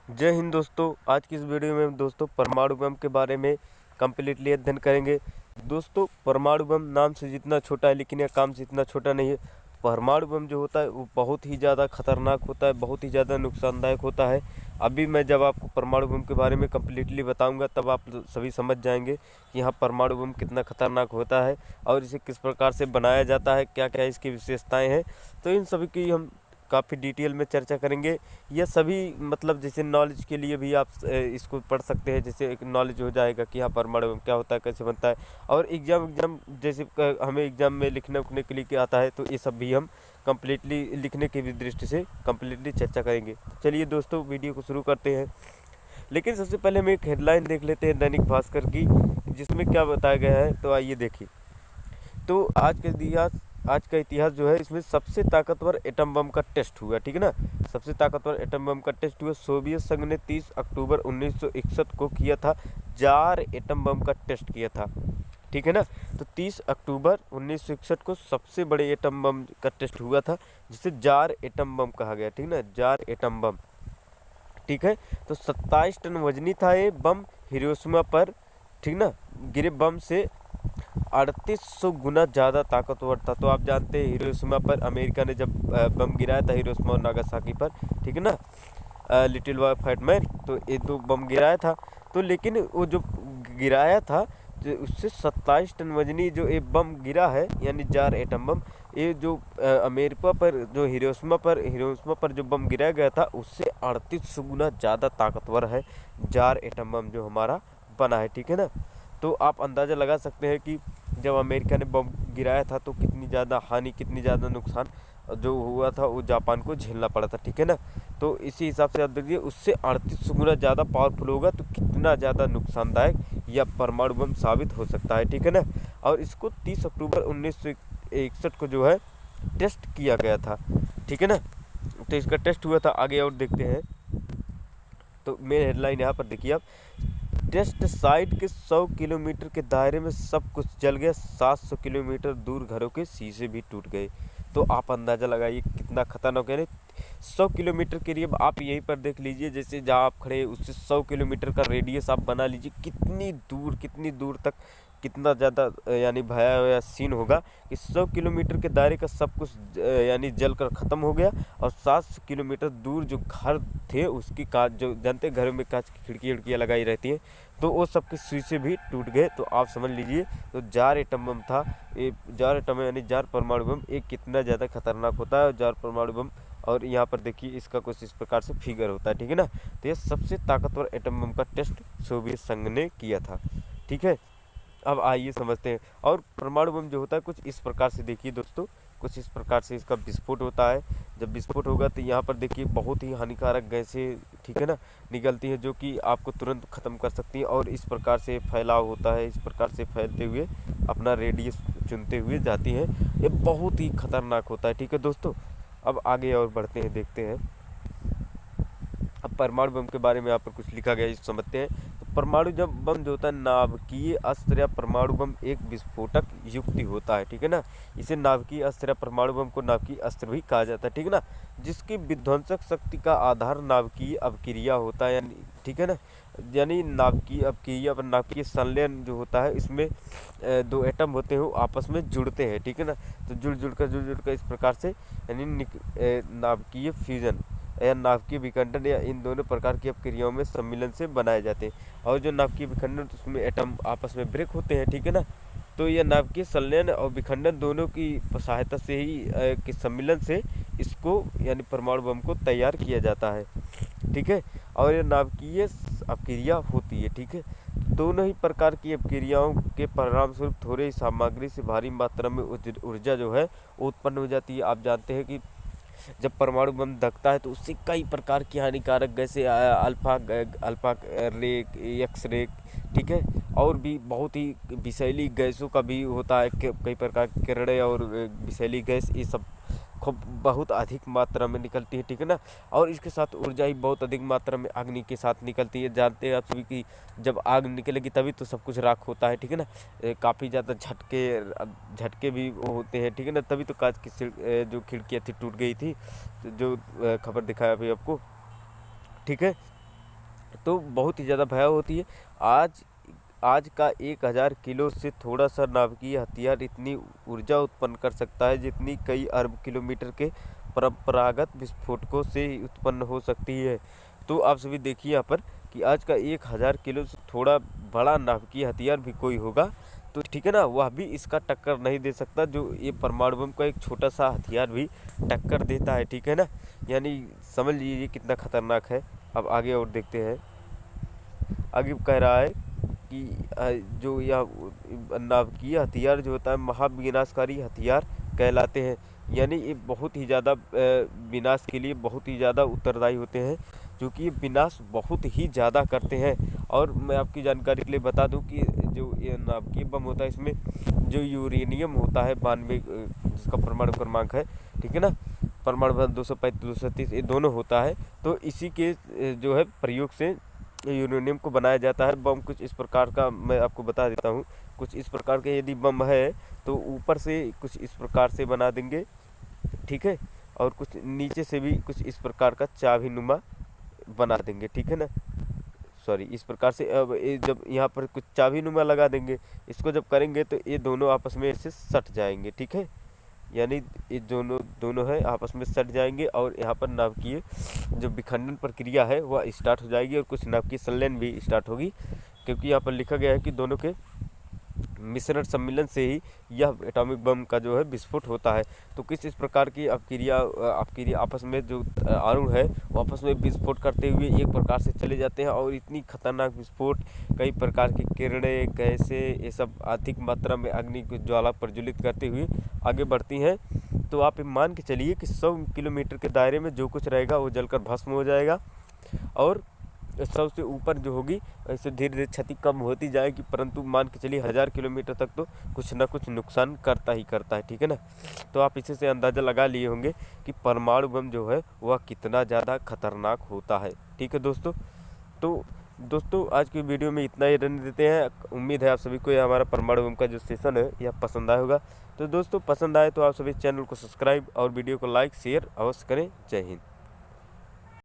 जय हिंद दोस्तों। आज की इस वीडियो में हम दोस्तों परमाणु बम के बारे में कम्प्लीटली अध्ययन करेंगे। दोस्तों परमाणु बम नाम से जितना छोटा है लेकिन यह काम से इतना छोटा नहीं है। परमाणु बम जो होता है वो बहुत ही ज़्यादा खतरनाक होता है, बहुत ही ज़्यादा नुकसानदायक होता है। अभी मैं जब आपको परमाणु बम के बारे में कम्प्लीटली बताऊंगा तब आप सभी समझ जाएंगे कि हाँ परमाणु बम कितना खतरनाक होता है और इसे किस प्रकार से बनाया जाता है, क्या क्या इसकी विशेषताएँ हैं। तो इन सभी की हम काफ़ी डिटेल में चर्चा करेंगे। यह सभी मतलब जैसे नॉलेज के लिए भी आप इसको पढ़ सकते हैं, जैसे एक नॉलेज हो जाएगा कि हाँ परमाणु बम क्या होता है, कैसे बनता है। और एग्ज़ाम जैसे हमें एग्ज़ाम में लिखने उखने के लिए क्या आता है, तो ये सब भी हम कम्प्लीटली लिखने की भी दृष्टि से कम्प्लीटली चर्चा करेंगे। तो चलिए दोस्तों वीडियो को शुरू करते हैं। लेकिन सबसे पहले हम एक हेडलाइन देख लेते हैं दैनिक भास्कर की, जिसमें क्या बताया गया है। तो आइए देखिए। तो आज का इतिहास जो है, इसमें सबसे ताकतवर एटम बम का टेस्ट हुआ, ठीक है ना। सबसे ताकतवर एटम बम का टेस्ट हुआ। सोवियत संघ ने 30 अक्टूबर 1961 को किया था। जार एटम बम का टेस्ट किया था, ठीक है ना। तो 30 अक्टूबर 1961 को सबसे बड़े एटम बम का टेस्ट हुआ था, जिसे जार एटम बम कहा गया, ठीक ना, जार एटम बम, ठीक है। तो 27 टन वजनी था ये बम हिरोशिमा पर, ठीक ना, गिरे बम से 3800 गुना ज़्यादा ताकतवर था। तो आप जानते हैं हिरोशिमा पर अमेरिका ने जब बम गिराया था, हिरोशिमा और नागासाकी पर, ठीक है ना, लिटिल बॉय फाइट मैन, तो ये दो बम गिराया था। तो लेकिन वो जो गिराया था, जो उससे 27 टन वजनी जो ये बम गिरा है, यानी जार एटम बम, ये जो अमेरिका पर जो हिरोशिमा पर जो बम गिराया गया था, उससे 3800 गुना ज़्यादा ताकतवर है जार एटम बम जो हमारा बना है, ठीक है ना। तो आप अंदाज़ा लगा सकते हैं कि जब अमेरिका ने बम गिराया था तो कितनी ज़्यादा हानि, कितनी ज़्यादा नुकसान जो हुआ था वो जापान को झेलना पड़ा था, ठीक है ना। तो इसी हिसाब से आप देखिए, उससे 3800 गुना ज़्यादा पावरफुल होगा तो कितना ज़्यादा नुकसानदायक यह परमाणु बम साबित हो सकता है, ठीक है ना। और इसको 30 अक्टूबर 1961 को जो है टेस्ट किया गया था, ठीक है ना। तो इसका टेस्ट हुआ था। आगे और देखते हैं। तो मेन हेडलाइन यहाँ पर देखिए आप। टेस्ट साइट के 100 किलोमीटर के दायरे में सब कुछ जल गया, 700 किलोमीटर दूर घरों के शीशे भी टूट गए। तो आप अंदाज़ा लगाइए कितना खतरनाक है। 100 किलोमीटर के लिए आप यहीं पर देख लीजिए, जैसे जहाँ आप खड़े हैं उससे 100 किलोमीटर का रेडियस आप बना लीजिए, कितनी दूर तक कितना ज़्यादा यानी भयावह सीन होगा कि 100 किलोमीटर के दायरे का सब कुछ यानी जल कर ख़त्म हो गया। और 700 किलोमीटर दूर जो घर थे उसकी कांच, जो जानते घरों में कांच की खिड़कियाँ लगाई रहती हैं, तो वो सब के शीशे भी टूट गए। तो आप समझ लीजिए, तो जार एटम बम था ये, जार एटम यानी जार परमाणु बम, ये कितना ज़्यादा खतरनाक होता है जार परमाणु बम। और यहाँ पर देखिए इसका कुछ इस प्रकार से फिगर होता है, ठीक है ना। तो ये सबसे ताकतवर एटम बम का टेस्ट सोवियत संघ ने किया था, ठीक है। अब आइए समझते हैं। और परमाणु बम जो होता है कुछ इस प्रकार से देखिए दोस्तों, कुछ इस प्रकार से इसका विस्फोट होता है। जब विस्फोट होगा तो यहाँ पर देखिए बहुत ही हानिकारक गैसें, ठीक है ना, निकलती हैं, जो कि आपको तुरंत ख़त्म कर सकती हैं। और इस प्रकार से फैलाव होता है, इस प्रकार से फैलते हुए अपना रेडियस चुनते हुए जाती हैं। ये बहुत ही खतरनाक होता है, ठीक है दोस्तों। अब आगे और बढ़ते हैं, देखते हैं। अब परमाणु बम के बारे में यहाँ पर कुछ लिखा गया है, इसको समझते हैं। तो परमाणु जब बम जो होता है नाभिकीय अस्त्र या परमाणु बम एक विस्फोटक युक्ति होता है, ठीक है ना। इसे नाभिकीय अस्त्र या परमाणु बम को नाभिकीय अस्त्र भी कहा जाता है, ठीक है ना, जिसकी विध्वंसक शक्ति का आधार नाभिकीय अवक्रिया होता है, यानी ठीक है ना, यानी नाभिकीय अवक्रिया पर नाभिकीय संलयन जो होता है, इसमें दो एटम होते हैं वो आपस में जुड़ते हैं, ठीक है ना। तो जुड़ कर इस प्रकार से यानी नाभिकीय फ्यूजन या नाभिकीय विखंडन या इन दोनों प्रकार की अपक्रियाओं में सम्मिलन से बनाए जाते हैं। और जो नाभिकीय विखंडन, तो उसमें एटम आपस में ब्रेक होते हैं, ठीक है ना। तो यह नाभिकीय संलयन और विखंडन दोनों की सहायता से ही के सम्मिलन से इसको यानी परमाणु बम को तैयार किया जाता है, ठीक है। और यह नाभिकीय अपक्रिया होती है, ठीक है। दोनों ही प्रकार की अपक्रियाओं के परिणाम स्वरूप थोड़े सामग्री से भारी मात्रा में ऊर्जा जो है उत्पन्न हो जाती है। आप जानते हैं कि जब परमाणु बम धकता है तो उससे कई प्रकार की हानिकारक गैसें, अल्फा रे, एक्स रे, ठीक है, और भी बहुत ही विषैली गैसों का भी होता है, कई प्रकार की किरणें और विषैली गैस, ये सब खूब बहुत अधिक मात्रा में निकलती है, ठीक है ना। और इसके साथ ऊर्जा ही बहुत अधिक मात्रा में अग्नि के साथ निकलती है। जानते हैं आप सभी कि जब आग निकलेगी तभी तो सब कुछ राख होता है, ठीक है ना। काफ़ी ज़्यादा झटके भी वो होते हैं, ठीक है ना, तभी तो कांच की जो खिड़कियाँ थी टूट गई थी, तो जो खबर दिखाया अभी आपको, ठीक है। तो बहुत ही ज़्यादा भयावह होती है। आज आज का 1000 किलो से थोड़ा सा नाभिकीय हथियार इतनी ऊर्जा उत्पन्न कर सकता है जितनी कई अरब किलोमीटर के परंपरागत विस्फोटकों से उत्पन्न हो सकती है। तो आप सभी देखिए यहाँ पर कि आज का 1000 किलो से थोड़ा बड़ा नाभिकीय हथियार भी कोई होगा तो ठीक है ना, वह भी इसका टक्कर नहीं दे सकता जो ये परमाणु बम का एक छोटा सा हथियार भी टक्कर देता है, ठीक है ना। यानी समझ लीजिए कितना खतरनाक है। अब आगे और देखते हैं। आगे कह रहा है कि जो यह नाभिकीय हथियार जो होता है महाविनाशकारी हथियार कहलाते हैं। यानी ये बहुत ही ज़्यादा विनाश के लिए बहुत ही ज़्यादा उत्तरदायी होते हैं, क्योंकि ये विनाश बहुत ही ज़्यादा करते हैं। और मैं आपकी जानकारी के लिए बता दूं कि जो ये नाभिकीय बम होता है इसमें जो यूरेनियम होता है 92 जिसका परमाणु क्रमांक है, ठीक है ना, परमाणु बम 235 230 ये दोनों होता है। तो इसी के जो है प्रयोग से यूरेनियम को बनाया जाता है। बम कुछ इस प्रकार का मैं आपको बता देता हूँ। कुछ इस प्रकार के यदि बम है तो ऊपर से कुछ इस प्रकार से बना देंगे, ठीक है, और कुछ नीचे से भी कुछ इस प्रकार का चाबी नुमा बना देंगे, ठीक है ना, सॉरी इस प्रकार से। अब ये जब यहाँ पर कुछ चाबी नुमा लगा देंगे, इसको जब करेंगे तो ये दोनों आपस में ऐसे सट जाएंगे, ठीक है। यानी ये दोनों है आपस में सट जाएंगे और यहाँ पर नाभिकीय जो विखंडन प्रक्रिया है वह स्टार्ट हो जाएगी और कुछ नाभिकीय संलयन भी स्टार्ट होगी, क्योंकि यहाँ पर लिखा गया है कि दोनों के मिश्रण सम्मिलन से ही यह एटॉमिक बम का जो है विस्फोट होता है। तो किस इस प्रकार की अपक्रिया आपस में जो अणु है वो आपस में विस्फोट करते हुए एक प्रकार से चले जाते हैं और इतनी खतरनाक विस्फोट, कई प्रकार की किरणें, गैसें, ये सब अधिक मात्रा में अग्नि की ज्वाला प्रज्वलित करते हुए आगे बढ़ती हैं। तो आप मान के चलिए कि 100 किलोमीटर के दायरे में जो कुछ रहेगा वो जलकर भस्म हो जाएगा और सबसे ऊपर जो होगी ऐसे धीरे धीरे क्षति कम होती जाएगी, परंतु मान के चलिए 1000 किलोमीटर तक तो कुछ ना कुछ नुकसान करता ही करता है, ठीक है ना। तो आप इसी से अंदाज़ा लगा लिए होंगे कि परमाणु बम जो है वह कितना ज़्यादा खतरनाक होता है, ठीक है दोस्तों। तो दोस्तों आज की वीडियो में इतना ही रहने देते हैं। उम्मीद है आप सभी को यह हमारा परमाणु बम का जो सेशन है यह पसंद आया होगा। तो दोस्तों पसंद आए तो आप सभी चैनल को सब्सक्राइब और वीडियो को लाइक शेयर अवश्य करें। जय हिंद।